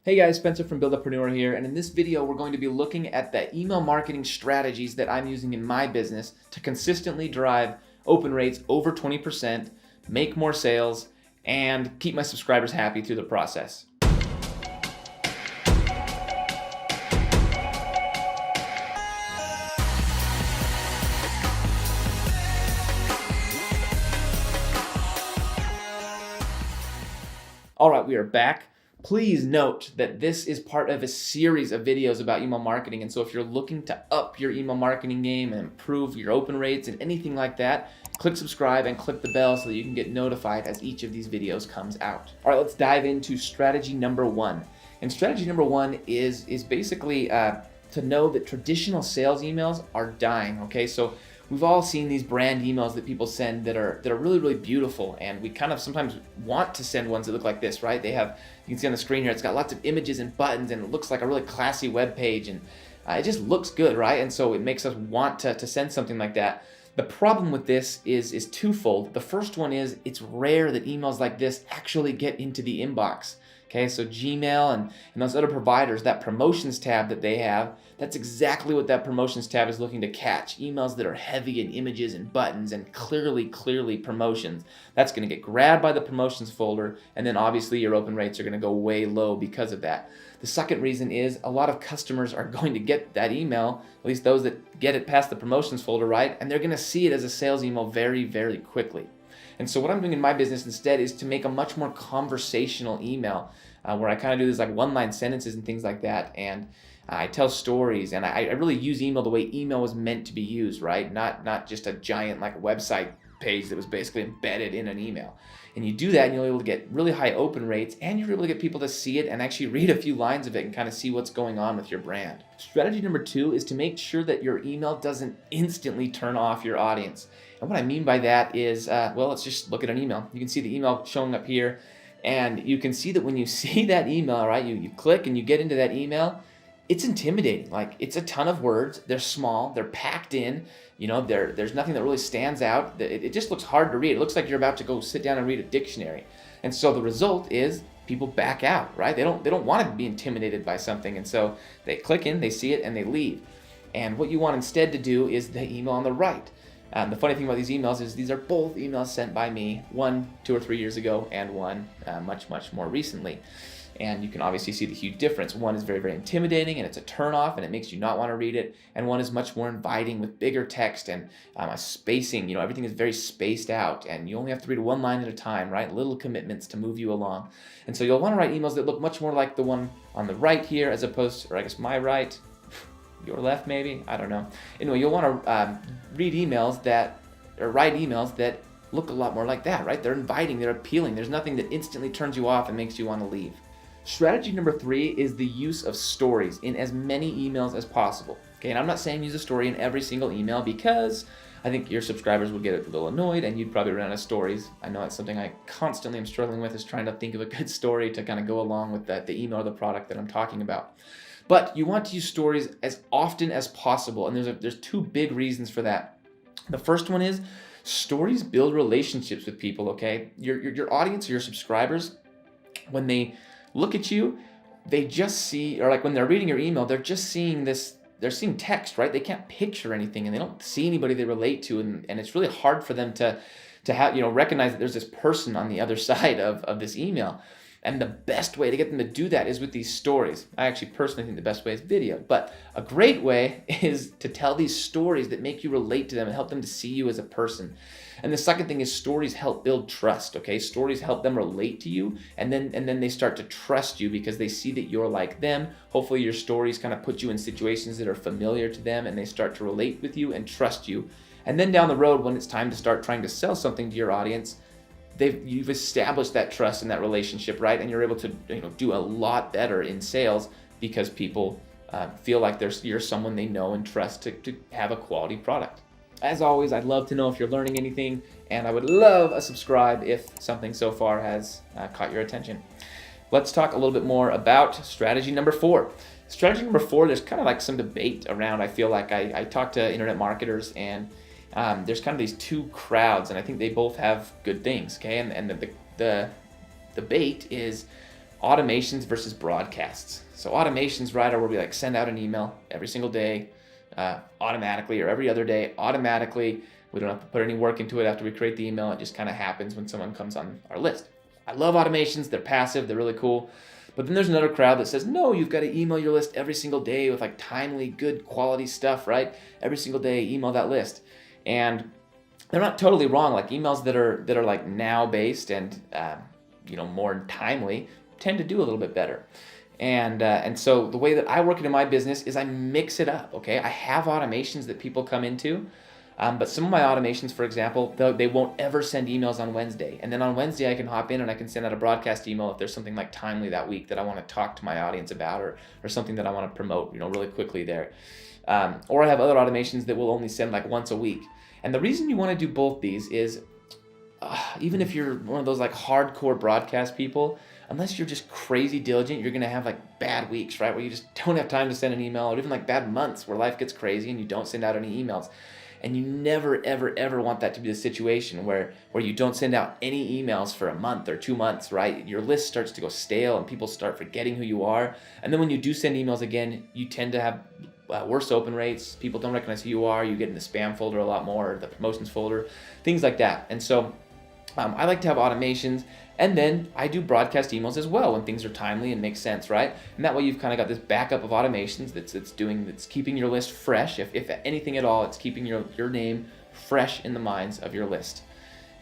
Hey guys, Spencer from Buildupreneur here, and in this video we're going to be looking at the email marketing strategies that I'm using in my business to consistently drive open rates over 20%, make more sales, and keep my subscribers happy through the process. All right, we are back. Please note that this is part of a series of videos about email marketing, and so if you're looking to up your email marketing game and improve your open rates and anything like that, click subscribe and click the bell so that you can get notified as each of these videos comes out. All right, let's dive into strategy number one. And strategy number one is basically to know that traditional sales emails are dying, okay? So we've all seen these brand emails that people send that are really, really beautiful, and we kind of sometimes want to send ones that look like this, right? They have, you can see on the screen here, it's got lots of images and buttons, and it looks like a really classy web page, and it just looks good, right? And so it makes us want to send something like that. The problem with this is twofold. The first one is it's rare that emails like this actually get into the inbox. Okay, so Gmail and those other providers, that promotions tab that they have, that's exactly what that promotions tab is looking to catch. Emails that are heavy in images and buttons and clearly promotions. That's going to get grabbed by the promotions folder, and then obviously your open rates are going to go way low because of that. The second reason is a lot of customers are going to get that email, at least those that get it past the promotions folder, right? And they're going to see it as a sales email very, very quickly. And so what I'm doing in my business instead is to make a much more conversational email where I kind of do these like one-line sentences and things like that, and I tell stories, and I really use email the way email was meant to be used, right? Not just a giant like website page that was basically embedded in an email. And you do that and you're able to get really high open rates, and you're able to get people to see it and actually read a few lines of it and kind of see what's going on with your brand. Strategy number two is to make sure that your email doesn't instantly turn off your audience. And what I mean by that is, well, let's just look at an email. You can see the email showing up here, and you can see that when you see that email, right, you click and you get into that email, it's intimidating. Like, it's a ton of words. They're small. They're packed in. You know, there's nothing that really stands out. It just looks hard to read. It looks like you're about to go sit down and read a dictionary. And so the result is people back out, right? They don't want to be intimidated by something, and so they click in, they see it, and they leave. And what you want instead to do is the email on the right. The funny thing about these emails is these are both emails sent by me, one 2 or 3 years ago and one much more recently. And you can obviously see the huge difference. One is very, very intimidating, and it's a turnoff, and it makes you not want to read it. And one is much more inviting with bigger text and a spacing. You know, everything is very spaced out, and you only have to read one line at a time, right? Little commitments to move you along. And so you'll want to write emails that look much more like the one on the right here, as opposed to, or I guess my right, your left maybe, I don't know. Anyway, you'll want to write emails that look a lot more like that, right? They're inviting, they're appealing. There's nothing that instantly turns you off and makes you want to leave. Strategy number three is the use of stories in as many emails as possible. Okay, and I'm not saying use a story in every single email, because I think your subscribers would get a little annoyed and you'd probably run out of stories. I know that's something I constantly am struggling with, is trying to think of a good story to kind of go along with the email or the product that I'm talking about. But you want to use stories as often as possible, and there's two big reasons for that. The first one is stories build relationships with people, okay? Your audience or your subscribers, when they look at you, they just see, or like when they're reading your email, they're just seeing this, they're seeing text, right? They can't picture anything, and they don't see anybody they relate to, and it's really hard for them to have, recognize that there's this person on the other side of this email. And the best way to get them to do that is with these stories. I actually personally think the best way is video, but a great way is to tell these stories that make you relate to them and help them to see you as a person. And the second thing is stories help build trust, okay? Stories help them relate to you, and then they start to trust you because they see that you're like them. Hopefully your stories kind of put you in situations that are familiar to them, and they start to relate with you and trust you. And then down the road, when it's time to start trying to sell something to your audience, you've established that trust and that relationship, right? And you're able to do a lot better in sales because people feel like you're someone they know and trust to have a quality product. As always, I'd love to know if you're learning anything, and I would love a subscribe if something so far has caught your attention. Let's talk a little bit more about strategy number four. Strategy number four, there's kind of like some debate around. I feel like I talk to internet marketers, and there's kind of these two crowds, and I think they both have good things, okay? And the debate is, automations versus broadcasts. So automations, right, are where we like send out an email every single day automatically, or every other day automatically. We don't have to put any work into it after we create the email. It just kind of happens when someone comes on our list. I love automations. They're passive. They're really cool. But then there's another crowd that says, no, you've got to email your list every single day with like timely, good quality stuff, right? Every single day, email that list. And they're not totally wrong. Like emails that are like now based and more timely tend to do a little bit better. And so the way that I work it in my business is I mix it up. Okay, I have automations that people come into. But some of my automations, for example, they won't ever send emails on Wednesday. And then on Wednesday, I can hop in and I can send out a broadcast email if there's something like timely that week that I want to talk to my audience about, or something that I want to promote, really quickly there. Or I have other automations that will only send like once a week. And the reason you want to do both these is, even if you're one of those like hardcore broadcast people, unless you're just crazy diligent, you're going to have like bad weeks, right? Where you just don't have time to send an email, or even like bad months where life gets crazy and you don't send out any emails. And you never, ever, ever want that to be the situation where you don't send out any emails for a month or 2 months, right? Your list starts to go stale and people start forgetting who you are. And then when you do send emails again, you tend to have worse open rates. People don't recognize who you are. You get in the spam folder a lot more, or the promotions folder, things like that. And so I like to have automations. And then I do broadcast emails as well when things are timely and make sense, right? And that way you've kind of got this backup of automations that's keeping your list fresh. If anything at all, it's keeping your name fresh in the minds of your list.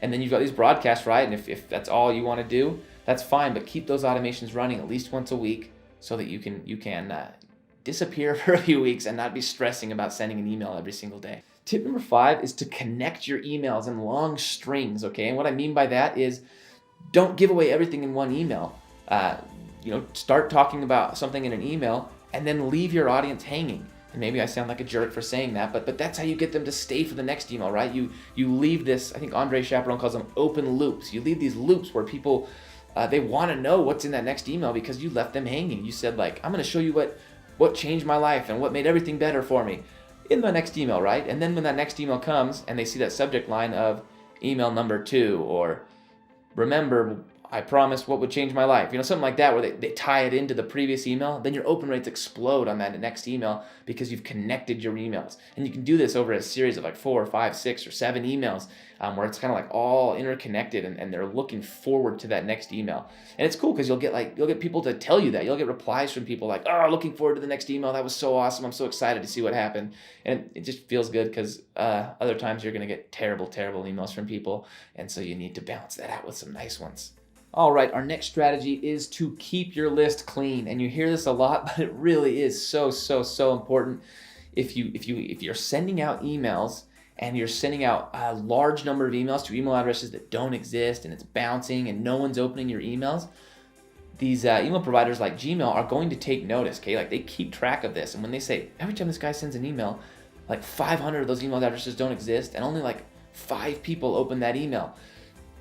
And then you've got these broadcasts, right? And if that's all you want to do, that's fine. But keep those automations running at least once a week so that you can disappear for a few weeks and not be stressing about sending an email every single day. Tip number 5 is to connect your emails in long strings, okay? And what I mean by that is, don't give away everything in one email. Start talking about something in an email and then leave your audience hanging. And maybe I sound like a jerk for saying that, but that's how you get them to stay for the next email, right? You leave this, I think Andre Chaperon calls them open loops. You leave these loops where people, they want to know what's in that next email because you left them hanging. You said like, I'm going to show you what changed my life and what made everything better for me in the next email, right? And then when that next email comes and they see that subject line of email number 2, or remember, I promised what would change my life, something like that, where they tie it into the previous email, then your open rates explode on that next email because you've connected your emails. And you can do this over a series of like 4 or 5, 6 or 7 emails where it's kind of like all interconnected and they're looking forward to that next email. And it's cool because you'll get people to tell you that. You'll get replies from people like, oh, looking forward to the next email. That was so awesome. I'm so excited to see what happened. And it just feels good because other times you're going to get terrible, terrible emails from people. And so you need to balance that out with some nice ones. All right, our next strategy is to keep your list clean. And you hear this a lot, but it really is so, so, so important. If you're sending out emails and you're sending out a large number of emails to email addresses that don't exist and it's bouncing and no one's opening your emails, these email providers like Gmail are going to take notice, okay? Like they keep track of this. And when they say, every time this guy sends an email, like 500 of those email addresses don't exist and only like 5 people open that email,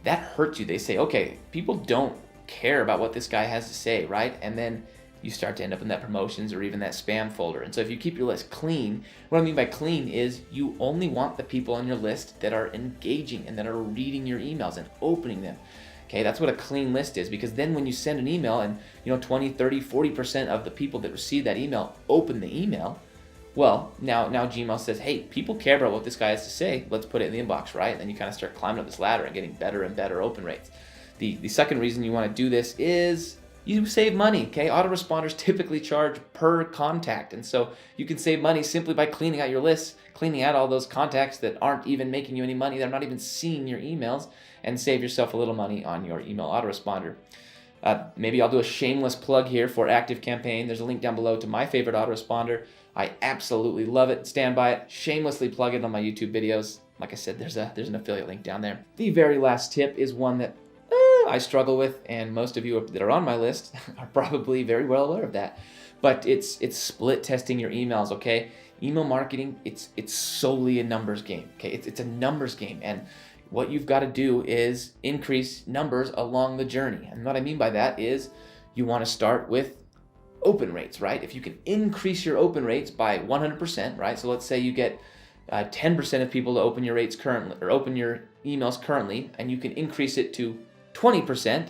that hurts you. They say, okay, people don't care about what this guy has to say, right? And then you start to end up in that promotions or even that spam folder. And so if you keep your list clean, what I mean by clean is you only want the people on your list that are engaging and that are reading your emails and opening them. Okay, that's what a clean list is, because then when you send an email and 20, 30, 40% of the people that receive that email open the email, well, now Gmail says, hey, people care about what this guy has to say. Let's put it in the inbox, right? And then you kind of start climbing up this ladder and getting better and better open rates. The second reason you want to do this is you save money, okay? Autoresponders typically charge per contact. And so you can save money simply by cleaning out your lists, cleaning out all those contacts that aren't even making you any money. They're not even seeing your emails, and save yourself a little money on your email autoresponder. Maybe I'll do a shameless plug here for ActiveCampaign. There's a link down below to my favorite autoresponder. I absolutely love it. Stand by it. Shamelessly plug it on my YouTube videos. Like I said, there's an affiliate link down there. The very last tip is one that I struggle with, and most of you that are on my list are probably very well aware of that. But it's split testing your emails, okay? Email marketing, it's solely a numbers game, okay? It's a numbers game, and what you've got to do is increase numbers along the journey. And what I mean by that is you want to start with open rates, right? If you can increase your open rates by 100%, right? So let's say you get 10% of people to open your rates currently, or open your emails currently, and you can increase it to 20%,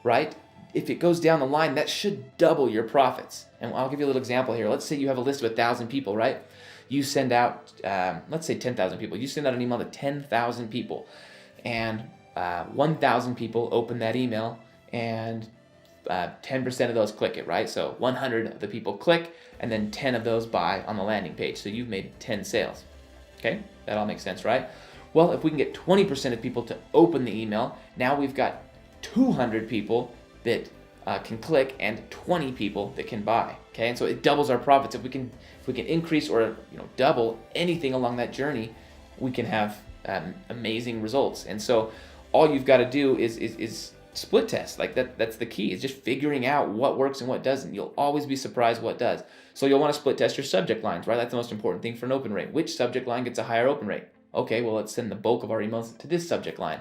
right? if it goes down the line, that should double your profits. And I'll give you a little example here. Let's say you have a list of 1,000 people, right? You send out, let's say 10,000 people. You send out an email to 10,000 people, and 1,000 people open that email, and 10% of those click it, right? So 100 of the people click, and then 10 of those buy on the landing page. So you've made 10 sales. Okay, that all makes sense, right? Well, if we can get 20% of people to open the email, now we've got 200 people that can click and 20 people that can buy. Okay, and so it doubles our profits. If we can increase or double anything along that journey, we can have amazing results. And so all you've got to do is split test. Like that's the key. Is just figuring out what works and what doesn't. You'll always be surprised what does. So you'll want to split test your subject lines, right? That's the most important thing for an open rate. Which subject line gets a higher open rate? Okay, well, let's send the bulk of our emails to this subject line.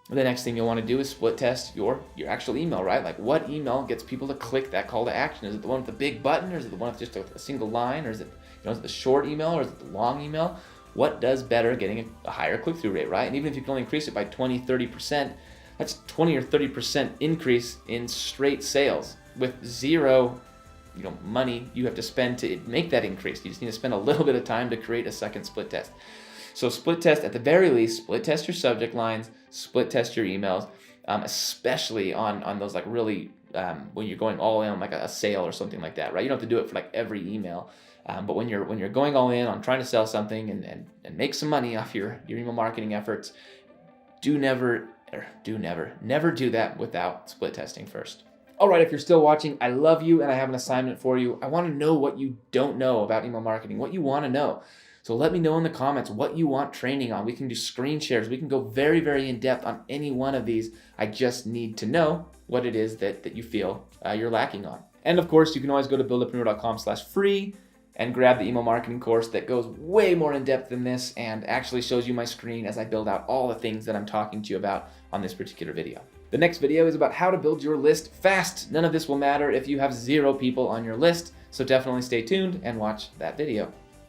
The next thing you'll want to do is split test your actual email, right? Like what email gets people to click that call to action? Is it the one with the big button, or is it the one with just a single line, or is it is it the short email, or is it the long email? What does better getting a higher click-through rate, right? And even if you can only increase it by 20-30%, that's 20 or 30% increase in straight sales with zero money you have to spend to make that increase. You just need to spend a little bit of time to create a second split test. So split test, at the very least, split test your subject lines, split test your emails, especially on those like really when you're going all in on like a sale or something like that, right? You don't have to do it for like every email, but when you're going all in on trying to sell something and make some money off your email marketing efforts, never do that without split testing first. All right, if you're still watching, I love you, and I have an assignment for you. I want to know what you don't know about email marketing, what you want to know. So let me know in the comments what you want training on. We can do screen shares. We can go very, very in depth on any one of these. I just need to know what it is that you feel you're lacking on. And of course, you can always go to buildupreneur.com/free and grab the email marketing course that goes way more in depth than this and actually shows you my screen as I build out all the things that I'm talking to you about on this particular video. The next video is about how to build your list fast. None of this will matter if you have 0 people on your list, so definitely stay tuned and watch that video.